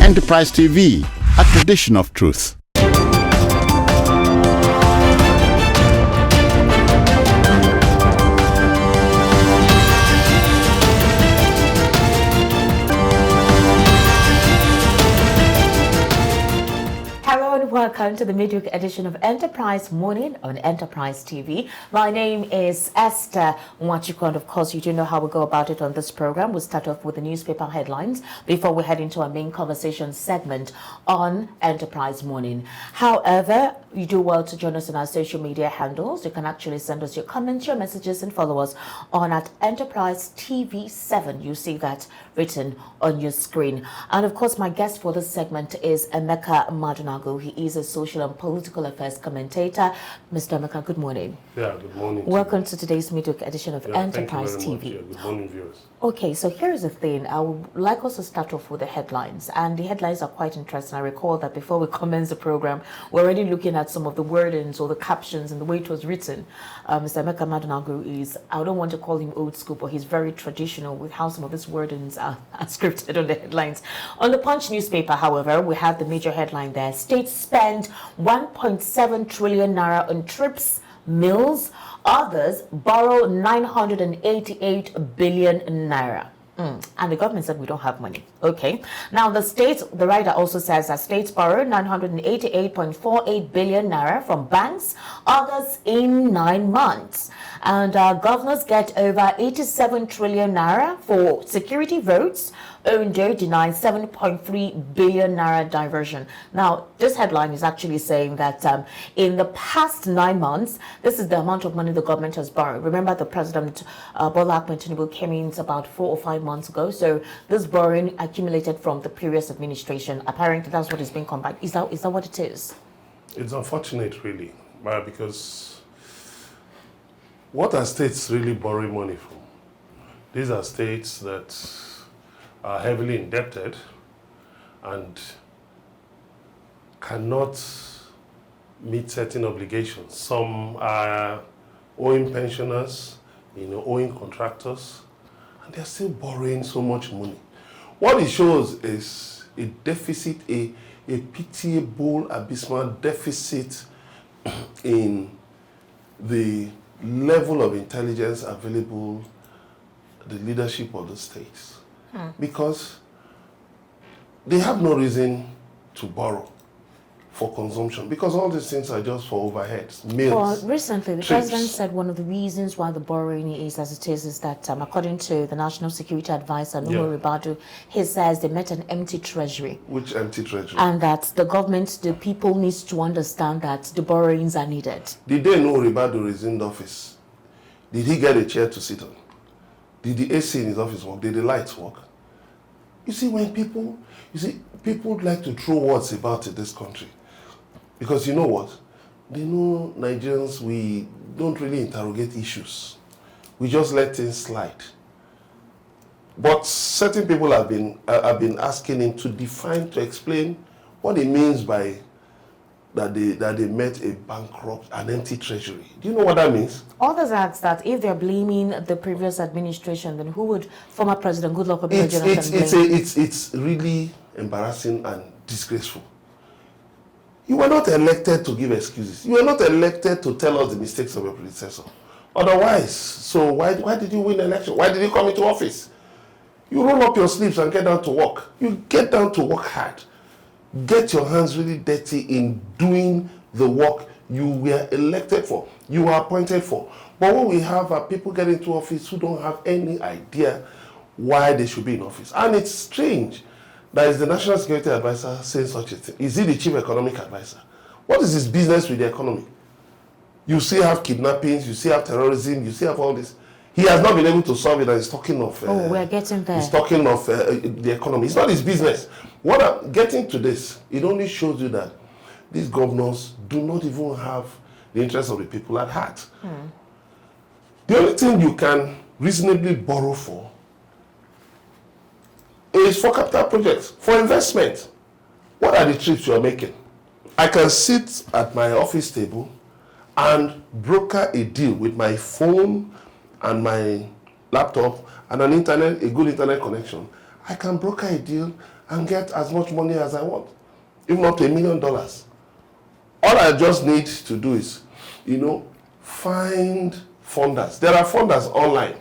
Enterprise TV, a tradition of truth. Welcome to the midweek edition of Enterprise Morning on Enterprise TV. My name is Esther Mwachiko, and of course you do know how we go about it on this program. We'll start off with the newspaper headlines before we head into our main conversation segment on Enterprise Morning. However, you do well to join us on our social media handles. You can actually send us your comments, your messages, and follow us on at Enterprise TV 7. You see that written on your screen. And of course, my guest for this segment is Emeka Madunagu. He is a social and political affairs commentator. Mr. Emeka, good morning. Yeah, good morning. Welcome to today's midweek edition of Enterprise TV. Yeah, good morning, viewers. Okay, so here's the thing. I would like us to start off with the headlines. And the headlines are quite interesting. I recall that before we commence the program, we're already looking at some of the wordings or the captions and the way it was written. Mr. Emeka Madunagu is, I don't want to call him old school, but he's very traditional with how some of these wordings are scripted on the headlines. On the Punch newspaper, however, we have the major headline there. States spend 1.7 trillion naira on trips, meals. Others borrow 988 billion naira. And the government said we don't have money. Okay. Now the writer also says that states borrow 988.48 billion naira from banks, others in 9 months. And governors get over 87 trillion naira for security votes. Ondo denies 7.3 billion naira diversion. Now, this headline is actually saying that in the past 9 months, this is the amount of money the government has borrowed. Remember, the President Bola Ahmed Tinubu came in about 4 or 5 months ago. So this borrowing accumulated from the previous administration. Apparently, that's what is being combined. Is that what it is? It's unfortunate, really, because what are states really borrowing money from? These are states that are heavily indebted and cannot meet certain obligations. Some are owing pensioners, owing contractors, and they're still borrowing so much money. What it shows is a deficit, a pitiable, abysmal deficit in the level of intelligence available to the leadership of the states. Because they have no reason to borrow for consumption, because all these things are just for overheads, meals. Well, recently, the trips. president said one of the reasons why the borrowing is as it is that, according to the National Security Advisor, Nuhu Ribadu, he says they met an empty treasury. Which empty treasury? And that the government, the people needs to understand that the borrowings are needed. Did they know Ribadu resumed office? Did he get a chair to sit on? Did the AC in his office work? Did the lights work? You see, people like to throw words about in this country. Because you know what? They know Nigerians, we don't really interrogate issues. We just let things slide. But certain people have been asking him to define, to explain what it means by that they met a bankrupt, an empty treasury. Do you know what that means? Others ask that if they're blaming the previous administration, then who would former President Goodluck Jonathan blame? It's really embarrassing and disgraceful. You were not elected to give excuses. You were not elected to tell us the mistakes of your predecessor. Otherwise, so why did you win the election? Why did you come into office? You roll up your sleeves and get down to work. You get down to work hard. Get your hands really dirty in doing the work you were elected for, you were appointed for. But what we have are people getting into office who don't have any idea why they should be in office. And it's strange that is the National Security Advisor saying such a thing. Is he the Chief Economic Advisor? What is his business with the economy? You still have kidnappings, you still have terrorism, you still have all this. He has not been able to solve it, and he's talking of... we're getting there. He's talking of the economy. It's not his business. What I'm getting to this, it only shows you that these governors do not even have the interests of the people at heart. The only thing you can reasonably borrow for is for capital projects, for investment. What are the trips you are making? I can sit at my office table and broker a deal with my phone and my laptop and a good internet connection. I can broker a deal and get as much money as I want, even up to $1 million. All I just need to do is, find funders. There are funders online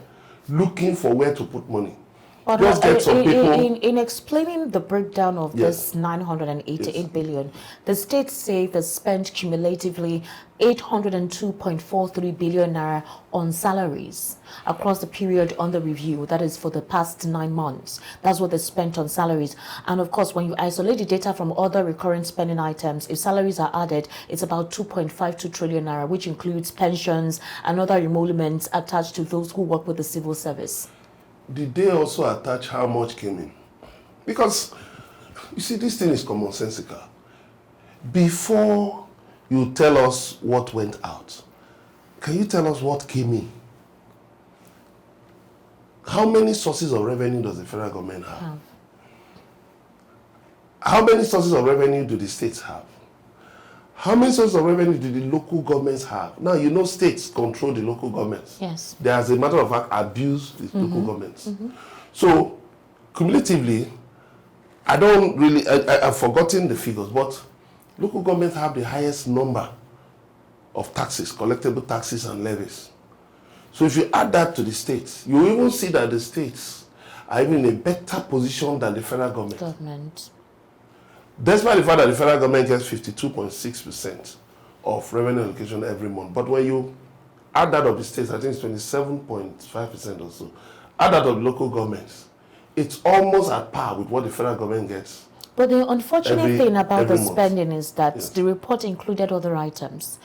looking for where to put money. But just get some people. In explaining the breakdown of this 988 billion, the states say they spent cumulatively 802.43 billion naira on salaries across the period under review. That is for the past 9 months. That's what they spent on salaries. And of course, when you isolate the data from other recurrent spending items, if salaries are added, it's about 2.52 trillion naira, which includes pensions and other emoluments attached to those who work with the civil service. Did they also attach how much came in? Because, you see, this thing is commonsensical. Before you tell us what went out, can you tell us what came in? How many sources of revenue does the federal government have? How many sources of revenue do the states have? How many sources of revenue do the local governments have? Now, states control the local governments. Yes. They, as a matter of fact, abuse the local governments. So, cumulatively, I've forgotten the figures, but local governments have the highest number of taxes, collectible taxes and levies. So if you add that to the states, you even see that the states are even in a better position than the federal government. Despite the fact that the federal government gets 52.6% of revenue allocation every month. But when you add that of the states, I think it's 27.5% or so. Add that of the local governments, it's almost at par with what the federal government gets. But the unfortunate thing about the month. spending is that the report included other items.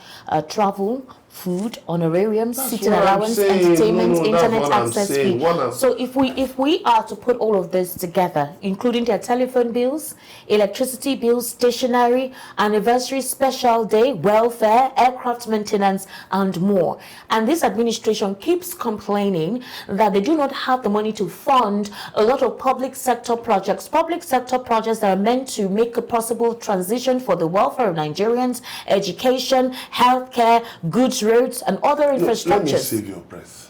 Travel, food, honorariums, sitting allowance, entertainment, internet access fee. So if we are to put all of this together, including their telephone bills, electricity bills, stationery, anniversary, special day, welfare, aircraft maintenance, and more. And this administration keeps complaining that they do not have the money to fund a lot of public sector projects that are meant to make a possible transition for the welfare of Nigerians, education, healthcare, goods, roads, and other infrastructures. Let me save your breath.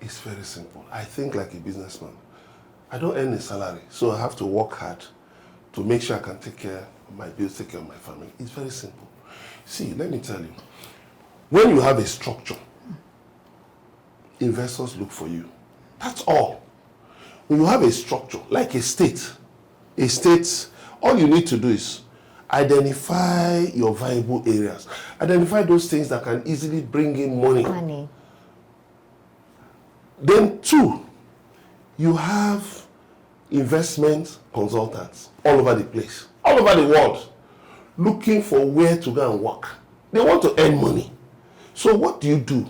It's very simple. I think like a businessman. I don't earn a salary, so I have to work hard to make sure I can take care of my bills, take care of my family. It's very simple. See, let me tell you. When you have a structure, investors look for you. That's all. When you have a structure, like a state, all you need to do is identify your viable areas. Identify those things that can easily bring in money. Then 2, you have investment consultants all over the place, all over the world, looking for where to go and work. They want to earn money. So what do? You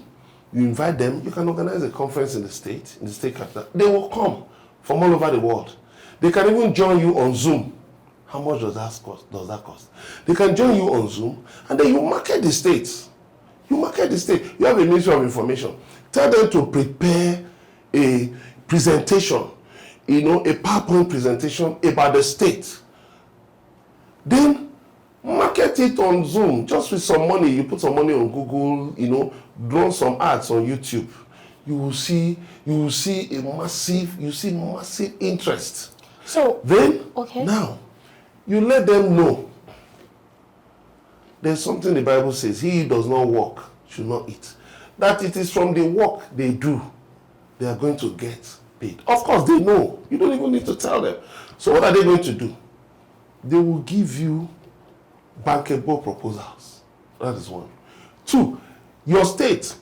invite them. You can organize a conference in the state capital. They will come from all over the world. They can even join you on Zoom. How much does that cost? They can join you on Zoom, and then you market the states. You have a Ministry of Information. Tell them to prepare a presentation, a PowerPoint presentation about the state. Then market it on Zoom, just with some money. You put some money on Google, run some ads on YouTube. You will see massive interest. So then, now, you let them know there's something the Bible says, he who does not work should not eat. That it is from the work they do, they are going to get paid. Of course, they know. You don't even need to tell them. So what are they going to do? They will give you bankable proposals. That is 1. 2, your state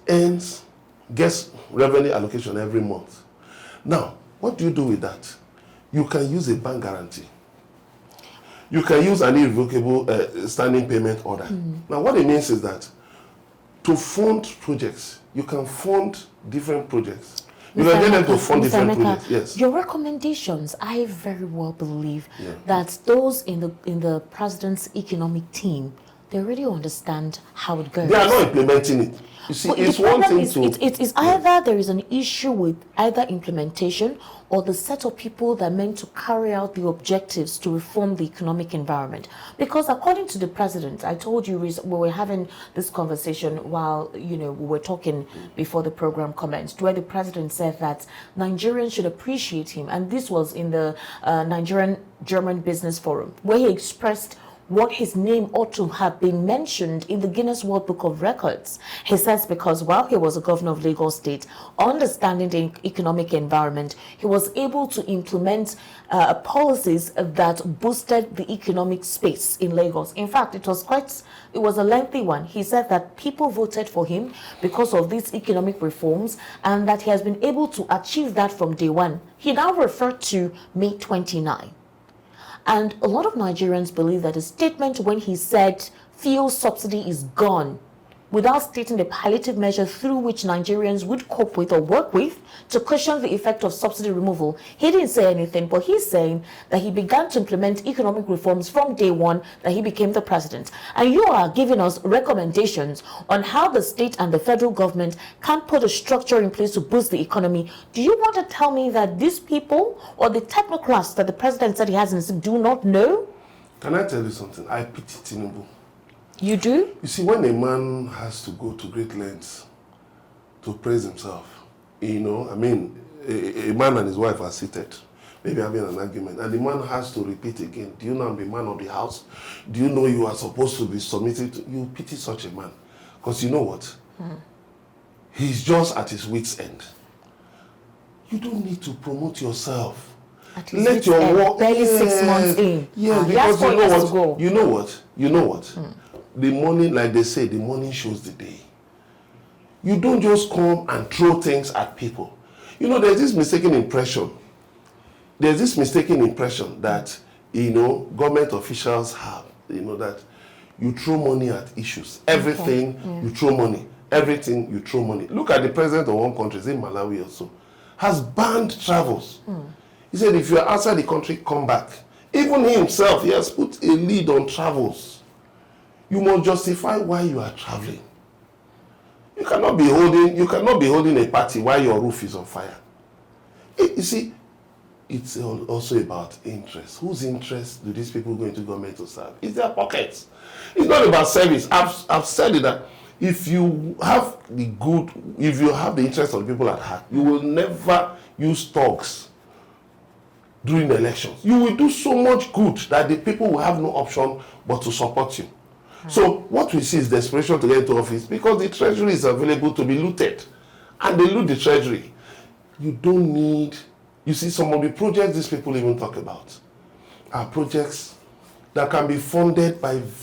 gets revenue allocation every month. Now, what do you do with that? You can use a bank guarantee. You can use an irrevocable standing payment order. Now, what it means is that to fund projects, you can fund different projects. You can get them to fund different projects. Yes. Your recommendations, I very well believe that those in the president's economic team They already understand how it goes. They are not implementing it. You see, But it's the one problem thing is, to... it's either there is an issue with either implementation or the set of people that are meant to carry out the objectives to reform the economic environment. Because according to the president, I told you we were having this conversation while we were talking before the program commenced, where the president said that Nigerians should appreciate him, and this was in the Nigerian-German Business Forum, where he expressed what his name ought to have been mentioned in the Guinness World Book of Records. He says because while he was a governor of Lagos State, understanding the economic environment, he was able to implement policies that boosted the economic space in Lagos. In fact, it was a lengthy one. He said that people voted for him because of these economic reforms and that he has been able to achieve that from day one. He now referred to May 29. And a lot of Nigerians believe that his statement when he said fuel subsidy is gone, without stating the palliative measure through which Nigerians would cope with or work with to cushion the effect of subsidy removal, he didn't say anything, but he's saying that he began to implement economic reforms from day one that he became the president. And you are giving us recommendations on how the state and the federal government can put a structure in place to boost the economy. Do you want to tell me that these people or the technocrats that the president said he has in his do not know? Can I tell you something? I pity Tinubu. You do? You see, when a man has to go to great lengths to praise himself, a man and his wife are seated, maybe having an argument, and the man has to repeat again, do you know I'm the man of the house? Do you know you are supposed to be submitted to? You pity such a man. Because you know what? He's just at his wit's end. You don't need to promote yourself. Let your work... Barely 6 months in. Yeah, because you know what? The morning, like they say, the morning shows the day. You don't just come and throw things at people. There's this mistaken impression. That, government officials have, that you throw money at issues. Everything, you throw money. Everything, you throw money. Look at the president of one country, in Malawi also, has banned travels. He said, if you're outside the country, come back. Even he himself, he has put a lead on travels. You must justify why you are traveling. You cannot be holding a party while your roof is on fire. You see, it's also about interest. Whose interest do these people go into government to serve? It's their pockets. It's not about service. I've said it that if you have the interest of the people at heart, you will never use thugs during the elections. You will do so much good that the people will have no option but to support you. So what we see is desperation to get into office because the treasury is available to be looted. And they loot the treasury. You don't need... You see, some of the projects these people even talk about are projects that can be funded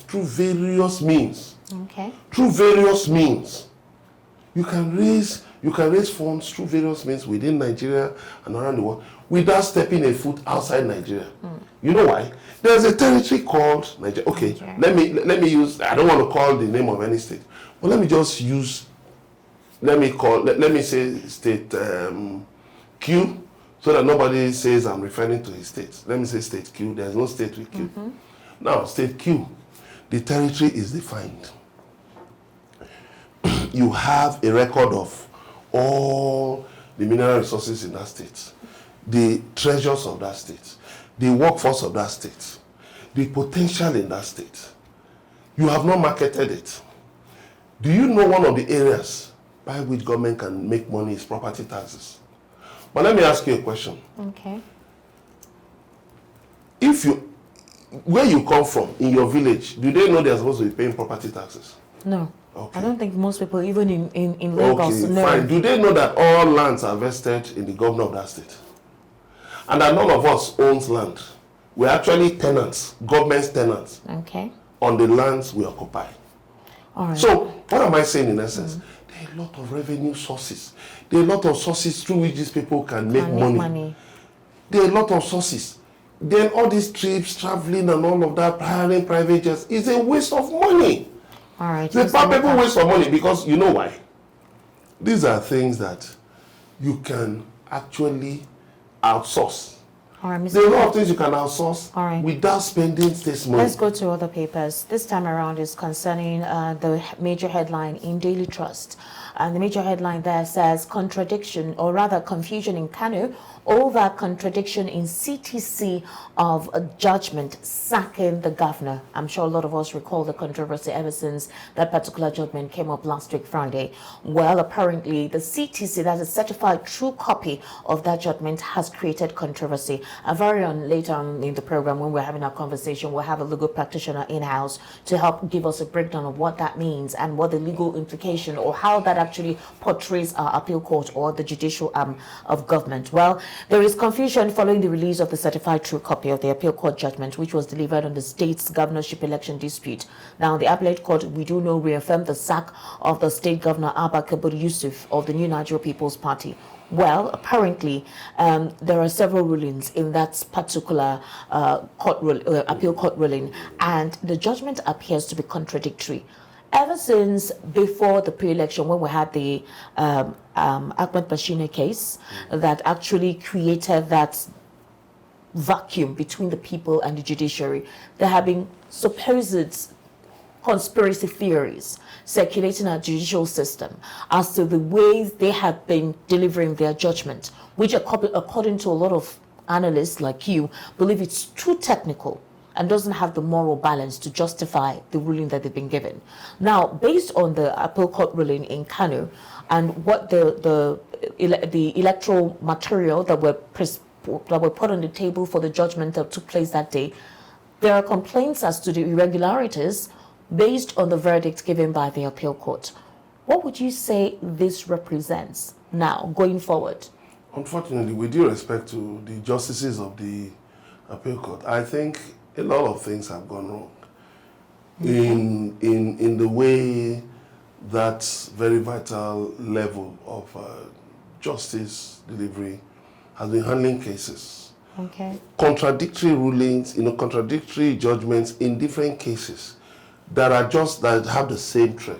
through various means. Okay. Through various means. You can raise funds through various means within Nigeria and around the world without stepping a foot outside Nigeria. You know why? There's a territory called Nigeria. Okay, let me use, I don't want to call the name of any state, but let me just use, let me say state Q, so that nobody says I'm referring to his state. Let me say state Q. There's no state with Q. Now, state Q, the territory is defined. You have a record of all the mineral resources in that state, the treasures of that state, the workforce of that state, the potential in that state. You have not marketed it. Do you know one of the areas by which government can make money is property taxes? But let me ask you a question. Okay. Where you come from, in your village, do they know they're supposed to be paying property taxes? No. Okay. I don't think most people, even in Lagos, okay, know. Fine. Do they know that all lands are vested in the governor of that state? And that none of us owns land. We're actually tenants, government tenants, on the lands we occupy. All right. So, what am I saying in essence? There are a lot of revenue sources. There are a lot of sources through which these people can make money. There are a lot of sources. Then all these trips, traveling and all of that, hiring private jets is a waste of money. All right. The people waste of money because you know why? These are things that you can actually outsource All right, Mr. There are a lot of things you can outsource All right. without spending state money. Let's go to other papers. This time around is concerning the major headline in Daily Trust. And the major headline there says contradiction, or rather confusion in Kano over contradiction in CTC of a judgment sacking the governor. I'm sure a lot of us recall the controversy ever since that particular judgment came up last week, Friday. Well, apparently the CTC, that's a certified true copy of that judgment, has created controversy. Later on in the program, when we're having our conversation, we'll have a legal practitioner in-house to help give us a breakdown of what that means and what the legal implication or how that actually portrays our appeal court or the judicial arm of government. Well, there is confusion following the release of the certified true copy of the appeal court judgment, which was delivered on the state's governorship election dispute. Now, the appellate court, we do know, reaffirmed the sack of the state governor Abba Kabir Yusuf of the New Nigeria People's Party. Well, apparently, there are several rulings in that particular appeal court ruling, and the judgment appears to be contradictory. Ever since before the pre-election, when we had the Ahmed Bashir case that actually created that vacuum between the people and the judiciary, there have been supposed conspiracy theories circulating our judicial system as to the ways they have been delivering their judgment, which according to a lot of analysts like you, believe it's too technical and doesn't have the moral balance to justify the ruling that they've been given. Now, based on the appeal court ruling in Kano and what the electoral material that were put on the table for the judgment that took place that day, there are complaints as to the irregularities based on the verdict given by the appeal court. What would you say this represents now, going forward? Unfortunately, with due respect to the justices of the appeal court, I think a lot of things have gone wrong in the way that very vital level of justice delivery has been handling cases. Okay. Contradictory rulings, contradictory judgments in different cases that have the same thread.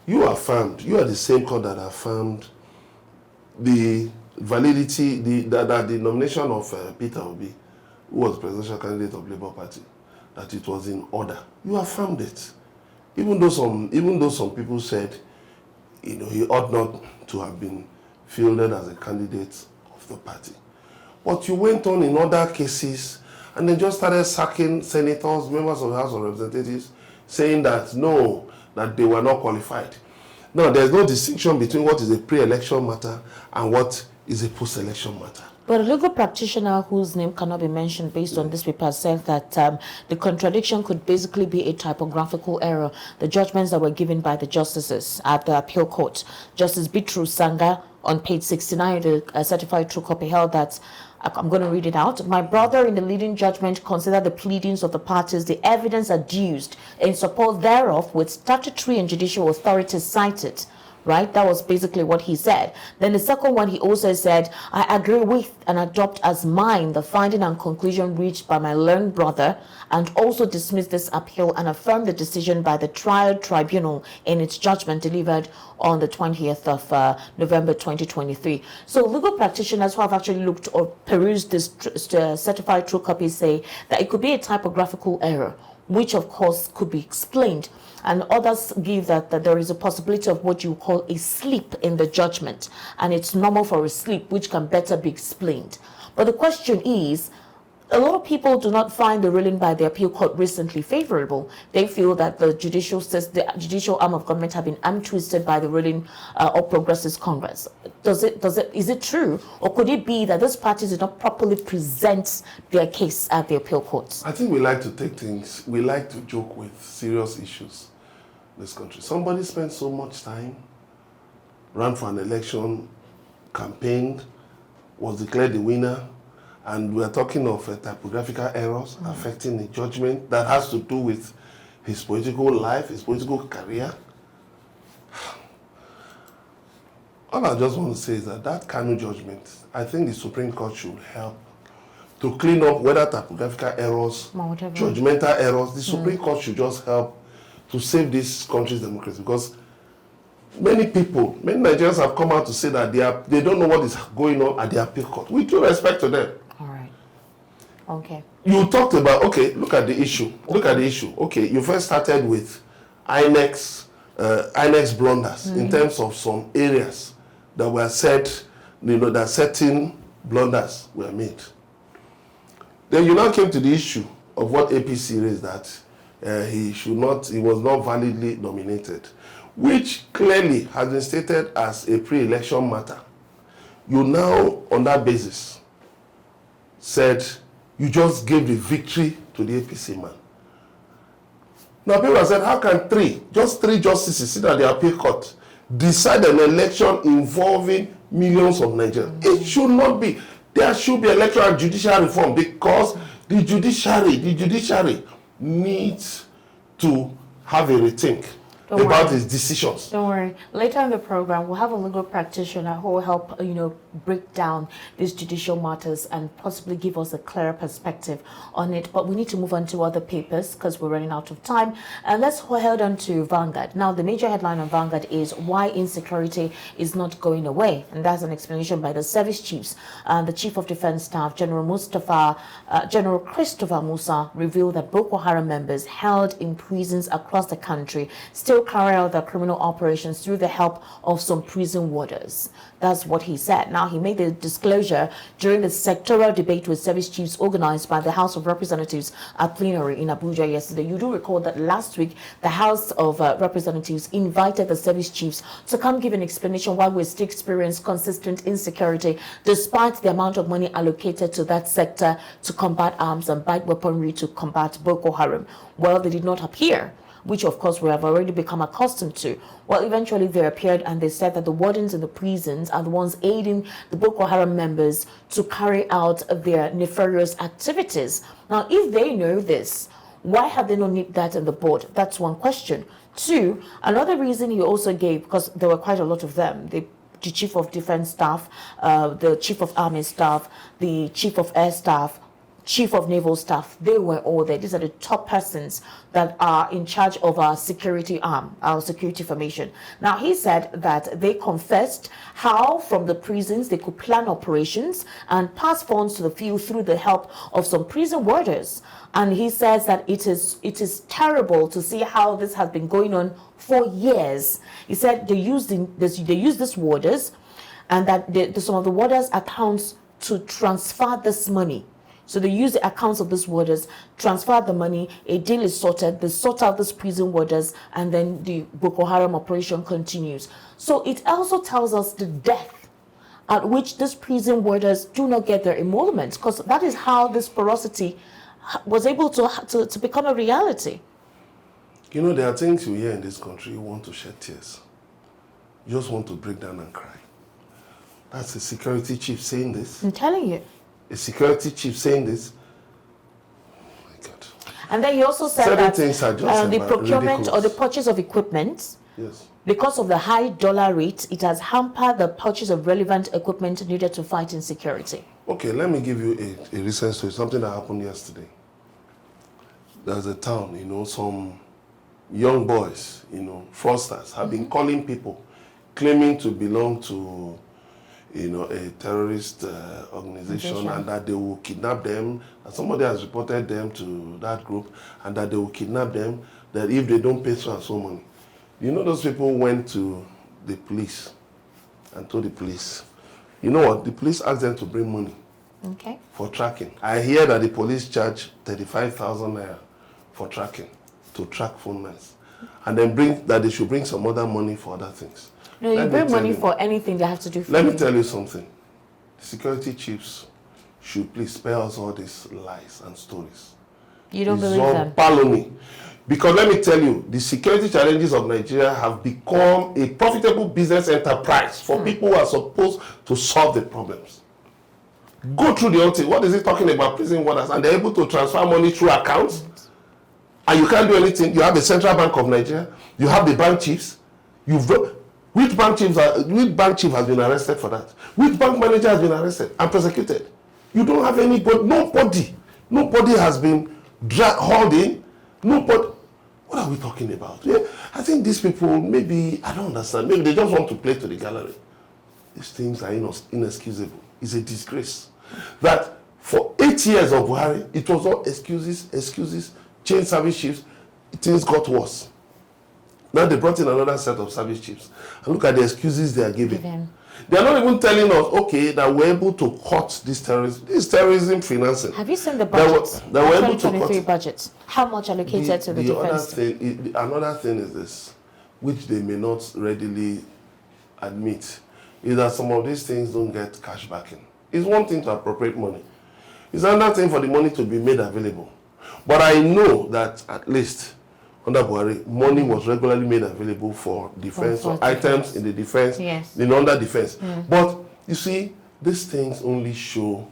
You are the same court that affirmed the validity, the nomination of Peter Obi, who was presidential candidate of Labour Party, that it was in order. You affirmed it. Even though some people said, he ought not to have been fielded as a candidate of the party. But you went on in other cases and then just started sacking senators, members of the House of Representatives, saying that no, that they were not qualified. Now, there's no distinction between what is a pre-election matter and what is a post-election matter. But a legal practitioner whose name cannot be mentioned based on this paper said that the contradiction could basically be a typographical error. The judgments that were given by the justices at the appeal court, Justice Bitrus Sanga, on page 69, the certified true copy held that, I'm going to read it out. My brother, in the leading judgment, considered the pleadings of the parties, the evidence adduced in support thereof, with statutory and judicial authorities cited. Right? That was basically what he said. Then the second one, he also said, I agree with and adopt as mine the finding and conclusion reached by my learned brother, and also dismiss this appeal and affirm the decision by the trial tribunal in its judgment delivered on the 20th of November 2023. So legal practitioners who have actually looked or perused this certified true copy say that it could be a typographical error, which of course could be explained. And others give that there is a possibility of what you call a slip in the judgment, and it's normal for a slip which can better be explained. But the question is, a lot of people do not find the ruling by the appeal court recently favorable. They feel that the judicial arm of government have been arm twisted by the ruling of Progressive Congress. Is it true, or could it be that these parties did not properly present their case at the appeal courts? I think we like to joke with serious issues in this country. Somebody spent so much time, ran for an election, campaigned, was declared the winner, and we're talking of typographical errors affecting the judgment that has to do with his political life, his political career. All I just want to say is that Kano judgment, I think the Supreme Court should help to clean up whether typographical errors, judgmental errors. The Supreme Court should just help to save this country's democracy, because many Nigerians have come out to say that they don't know what is going on at the appeal court. With due respect to them. Okay. You talked about, okay, look at the issue. Look at the issue. Okay, you first started with INEX blunders in terms of some areas that were said, that certain blunders were made. Then you now came to the issue of what APC raised, that he was not validly nominated, which clearly has been stated as a pre-election matter. You now, on that basis, said you just gave the victory to the APC man. Now people have said, how can three justices sit at the appeal court decide an election involving millions of Nigerians? It should not be. There should be electoral and judicial reform, because the judiciary needs to have a rethink about its decisions. Don't worry. Later in the program, we'll have a legal practitioner who will help, break down these judicial matters and possibly give us a clearer perspective on it. But we need to move on to other papers because we're running out of time. And let's hold on to Vanguard. Now, the major headline on Vanguard is why insecurity is not going away. And that's an explanation by the service chiefs. The Chief of Defense Staff, General Christopher Musa, revealed that Boko Haram members held in prisons across the country still carry out their criminal operations through the help of some prison warders. That's what he said. Now, he made the disclosure during the sectoral debate with service chiefs organized by the House of Representatives at plenary in Abuja yesterday. You do recall that last week, the House of Representatives invited the service chiefs to come give an explanation why we still experience consistent insecurity despite the amount of money allocated to that sector to combat arms and bite weaponry to combat Boko Haram. Well, they did not appear, which of course we have already become accustomed to. Well, eventually they appeared and they said that the wardens in the prisons are the ones aiding the Boko Haram members to carry out their nefarious activities. Now, if they know this, why have they not nipped that in the bud? That's one question. Two, another reason he also gave, because there were quite a lot of them, the Chief of Defense Staff, the Chief of Army Staff, the Chief of Air Staff, Chief of Naval Staff, they were all there. These are the top persons that are in charge of our security arm, our security formation. Now, he said that they confessed how from the prisons they could plan operations and pass funds to the field through the help of some prison warders. And he says that it is terrible to see how this has been going on for years. He said they use these warders, and that some of the warders' accounts to transfer this money. So they use the accounts of these warders, transfer the money, a deal is sorted, they sort out these prison warders, and then the Boko Haram operation continues. So it also tells us the depth at which these prison warders do not get their emoluments, because that is how this porosity was able to become a reality. There are things you hear in this country, you want to shed tears. You just want to break down and cry. That's the security chief saying this. I'm telling you. A security chief saying this. Oh my God. And then he also said that the procurement ridiculous. or the purchase of equipment, yes, because of the high dollar rate, it has hampered the purchase of relevant equipment needed to fight insecurity. Okay, let me give you a recent story, something that happened yesterday. There's a town, some young boys, fraudsters, have been calling people, claiming to belong to a terrorist organization, and that they will kidnap them, and somebody has reported them to that group, and that they will kidnap them, that if they don't pay so and so money. Those people went to the police and told the police. You know what? The police asked them to bring money for tracking. I hear that the police charge 35,000 naira for tracking, to track phone lines. And then they should bring some other money for other things. No, you bring money for anything they have to do for Let me tell you something. The security chiefs should please spare us all these lies and stories. You don't It's believe all them? baloney. Because let me tell you, the security challenges of Nigeria have become a profitable business enterprise for people who are supposed to solve the problems. Go through the whole thing. What is it talking about prison warders? And they're able to transfer money through accounts? And you can't do anything. You have the Central Bank of Nigeria. You have the bank chiefs. Which bank chief has been arrested for that? Which bank manager has been arrested and prosecuted? You don't have anybody. Nobody has been hauled in. Nobody. What are we talking about? Yeah, I think these people, maybe, I don't understand. Maybe they just want to play to the gallery. These things are inexcusable. It's a disgrace that For 8 years of Buhari, it was all excuses, change service chiefs. Things got worse. Now they brought in another set of service chiefs. And look at the excuses they are giving. They are not even telling us, okay, that we're able to cut this terrorism financing. Have you seen the budgets? That we're able to cut budgets. How much allocated to the defense? Another thing is this, which they may not readily admit, is that some of these things don't get cash backing. It's one thing to appropriate money. It's another thing for the money to be made available. But I know that at least under Buhari, money was regularly made available for defense, or items in the defense, in under defense. But you see, these things only show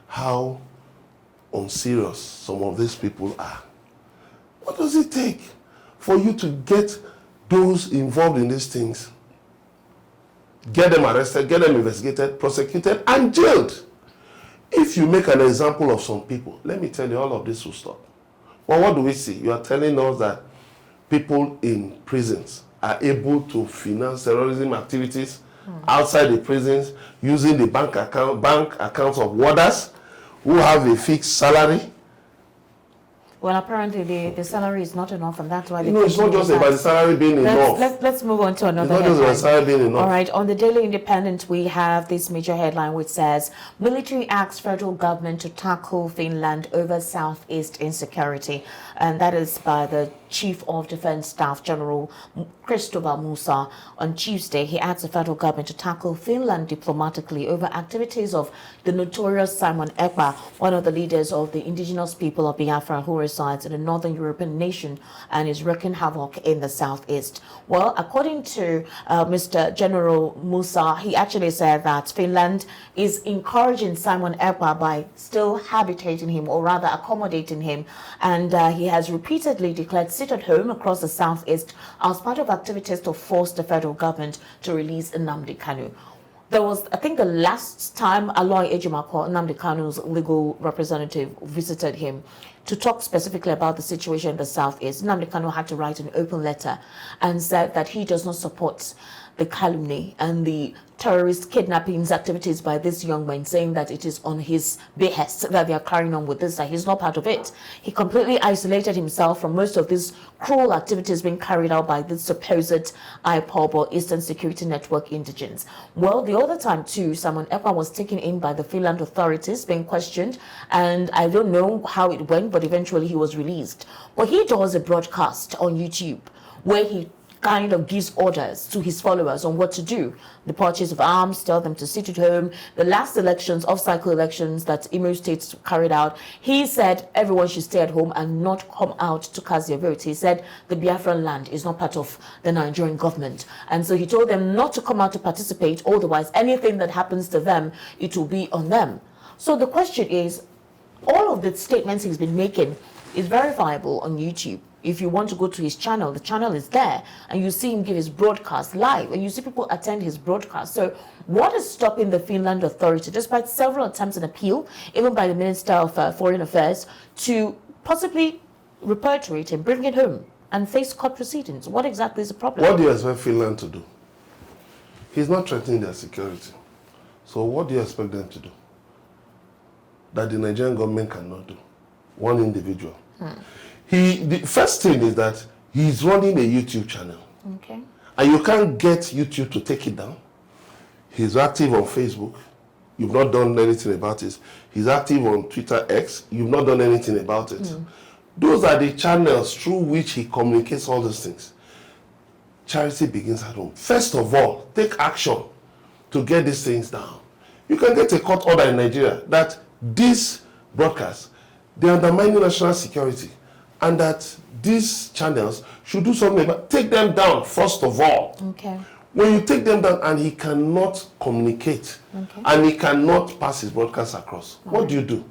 how unserious some of these people are. What does it take for you to get those involved in these things, get them arrested, get them investigated, prosecuted, and jailed? If you make an example of some people, let me tell you, all of this will stop. Well, what do we see? You are telling us that people in prisons are able to finance terrorism activities outside the prisons using the bank accounts of warders who have a fixed salary. Well, apparently the salary is not enough, and that's why it's not just about the salary being enough. Let's move on to another headline. It's not just about salary being enough. All right, on the Daily Independent, we have this major headline which says, military asks federal government to tackle Finland over Southeast insecurity. And that is by the Chief of Defense Staff, General Christopher Musa. On Tuesday, he asked the federal government to tackle Finland diplomatically over activities of the notorious Simon Ekpa, one of the leaders of the indigenous people of Biafra who resides in a northern European nation and is wreaking havoc in the southeast. Well, according to Mr. General Musa, he actually said that Finland is encouraging Simon Ekpa by still habitating him, or rather accommodating him, and he has repeatedly declared sit at home across the southeast as part of activities to force the federal government to release Nnamdi Kanu. There was, I think, the last time Aloy Ejimakor, Nnamdi Kanu's legal representative, visited him to talk specifically about the situation in the southeast. Nnamdi Kanu had to write an open letter and said that he does not support the calumny and the terrorist kidnappings activities by this young man, saying that it is on his behest that they are carrying on with this, that he's not part of it. He completely isolated himself from most of these cruel activities being carried out by this supposed IPOB, or Eastern Security Network indigents. Well, the other time too, Simon Ekpa was taken in by the Finland authorities, being questioned, and I don't know how it went, but eventually he was released. But he does a broadcast on YouTube where he kind of gives orders to his followers on what to do. The purchase of arms, tell them to sit at home. The last elections, off-cycle elections that Imo State carried out, he said everyone should stay at home and not come out to cast their votes. He said the Biafran land is not part of the Nigerian government. And so he told them not to come out to participate, otherwise anything that happens to them, it will be on them. So the question is, all of the statements he's been making is verifiable on YouTube. If you want to go to his channel, the channel is there, and you see him give his broadcast live, and you see people attend his broadcast. So what is stopping the Finland authority, despite several attempts and appeal, even by the Minister of Foreign Affairs, to possibly repatriate him, bring it home, and face court proceedings? What exactly is the problem? What do you expect Finland to do? He's not threatening their security. So what do you expect them to do that the Nigerian government cannot do? One individual. The first thing is that he's running a YouTube channel. Okay. And you can't get YouTube to take it down. He's active on Facebook. You've not done anything about it. He's active on Twitter X. You've not done anything about it. Those are the channels through which he communicates all those things. Charity begins at home. First of all, take action to get these things down. You can get a court order in Nigeria that these broadcasts, they undermine national security, and that these channels should do something about, take them down first of all. Okay. When you take them down and he cannot communicate, and he cannot pass his broadcast across, what do?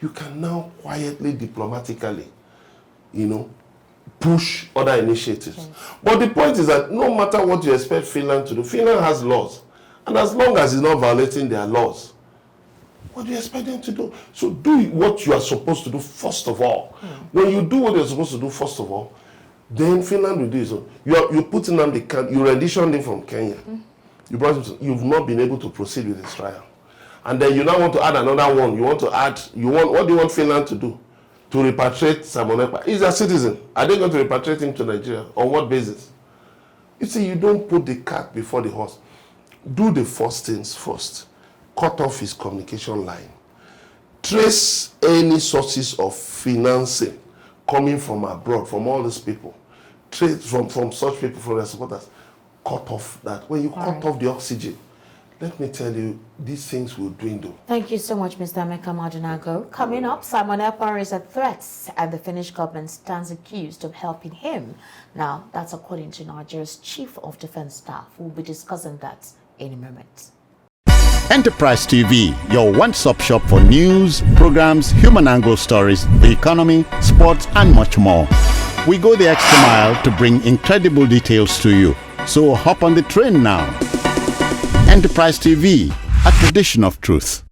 You can now quietly, diplomatically, push other initiatives. But the point is that no matter what you expect Finland to do, Finland has laws. And as long as it's not violating their laws, what do you expect them to do? So do what you are supposed to do first of all. When you do what you're supposed to do first of all, then Finland will do it. So you put in you renditioned him from Kenya. You brought him you've not been able to proceed with his trial. And then you now want to add another one. What do you want Finland to do? To repatriate Simon Ekpa? He's a citizen. Are they going to repatriate him to Nigeria? On what basis? You see, you don't put the cart before the horse. Do the first things first. Cut off his communication line. Trace any sources of financing coming from abroad, from all these people. Trace from such people, from their supporters. Cut off that. When you cut off the oxygen, let me tell you, these things will dwindle. Thank you so much, Mr. Emeka Madunago. Coming up, Simon Ekpa is at threats, and the Finnish government stands accused of helping him. Now, that's according to Nigeria's Chief of Defense Staff. We'll be discussing that in a moment. Enterprise TV, your one-stop shop for news, programs, human angle stories, the economy, sports, and much more. We go the extra mile to bring incredible details to you. So hop on the train now. Enterprise TV, a tradition of truth.